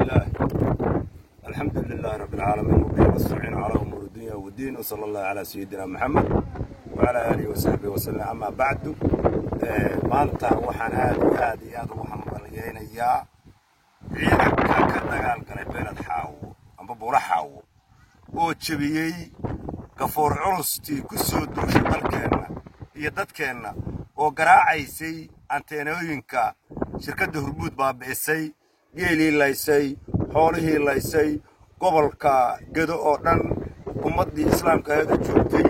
الله الحمد لله رب العالمين وبه نستعين على أمور الدنيا والدين وصلى الله على سيدنا محمد وعلى آله وصحبه وسلم. أما بعد maanta waxaan aad ugu hambalyeeynaa ciidanka ka dagaalgalay beelad xaawo amba buura xaawo oo jabiyay gafoor culustii ku soo duushay dalkeena iyo dadkeena oo garaacaysay anteenooyinka shirkadda Hormuud baabi'isay geelii laysay xoolihii laysay gobolka Gedo oo dhan ummadii islaamka ee joogtay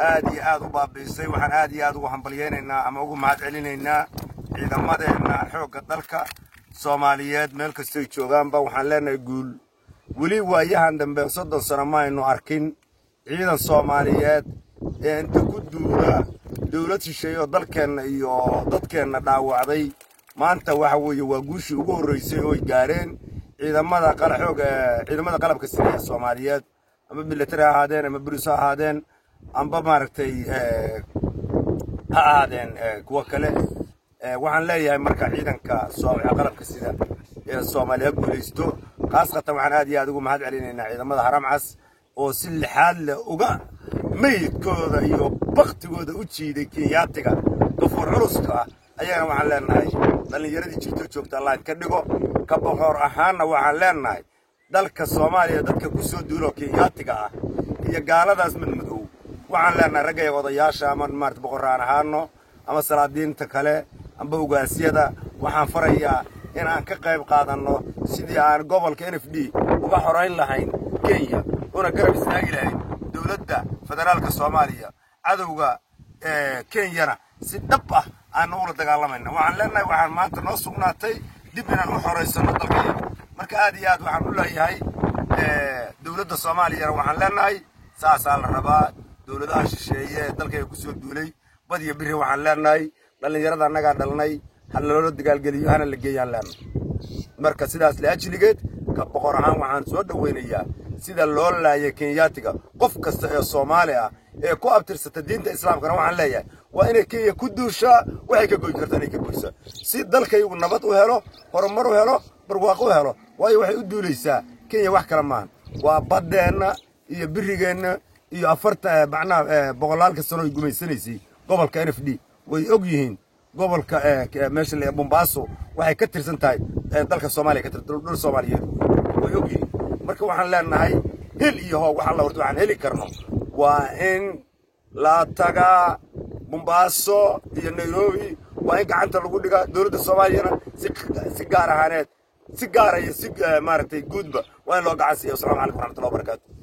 aad u baabi'isay. waxaan aad ugu hambalyeeynaa ama ugu mahadcelinaynaa ciidamadeena xoogga dalka Soomaaliyeed meel kasta ay joogaanba. waxaan leenahay guul wali waayahan dambe 30 sano ma aynu arkin ciidan Soomaaliyeed ee inta ku duula dawlad shisheeye oo dalkeena iyo dadkeena dhaawacday. maanta waxa weeye waa guushii ugu horeysay oo ay gaareen ciidamada qalabka sida Soomaaliyeed ama military ahaadeen ama booliis ahaadeen amba maaragtay ahaadeen kuwa kale. waxaan leeyahay marka ciidanka qalabka sida ee Soomaaliyeed guuleysto qaasatan waxaan aad ugu mahadcelinaynaa ciidamada Haram Cas oo si lixaad leh uga meydkooda iyo baqtigooda u jiiday Kenyaatiga gafoor culuska ayagana waxaan leenahay dhalinyaradii jirto joogta Allah ka dhigo ka boqor ahaana waxaan leenahay dalka Soomaaliya dadka ku soo duulo Kenyaatiga ah iyo gaaladaas madmadow waxaan leenahay ragay odayaasha ama maarta boqoraan ahaano ama salaadiinta kale amba ugaasiyada waxaan farayaa in aan ka qayb qaadano sidii aan gobolka NFD uga xoreyn lahayn Kenya una garab istaagi lahayn dawladda federaalka Soomaaliya cadawga Kenyana si dhab ah aan ula dagaalamayna. waxaan leenahay waxaan maanta noo sugnaatay dib inaan u xoreysano dalkeena. marka aad waxaan u leeyahay dawladda Soomaaliya waxaan leenahay saasaa la rabaa dawladaha shisheeye dalka ku soo duulay badiya biri waxaan leenahay dhalinyarada anaga dhalnay hal loo dagaalgeliyo hana la geeyaan leenahay. marka sidaas la ajligeed ka boqor ahaan waxaan soo dhaweynayaa sida loo laayay Kenyaatiga qof kasta ee Soomaali ah ee ku abtirsata diinta islaamka waxaan leeyahay waa inay Kenya ku duushaa waxay ka goyn kartaa inay ka goyso si dalkaygu nabad u helo horumar u helo barwaaqo u helo. waayo waxay u duuleysaa Kenya wax kala maahan waa badeena iyo birigeena iyo afarta boqolaalka sano ay gumaysanaysay gobolka NFD way og yihiin gobolka meesha la Mombasa waxay ka tirsan tahay dalka Soomaaliya ka tirsan dhul Soomaaliyeed way og yihiin. marka waxaan leenahay hel iyo hoob waxa la horto waxaan heli karno waa in la taga Mombasa iyo Nairobi waa in gacanta lagu dhigaa dawladda Soomaaliya si gaar ahaaneed si gaar ah si maaragtay guudba waa in loo gacan siiyo. Assalaamu calaykum warahmatullahi wabarakatuh.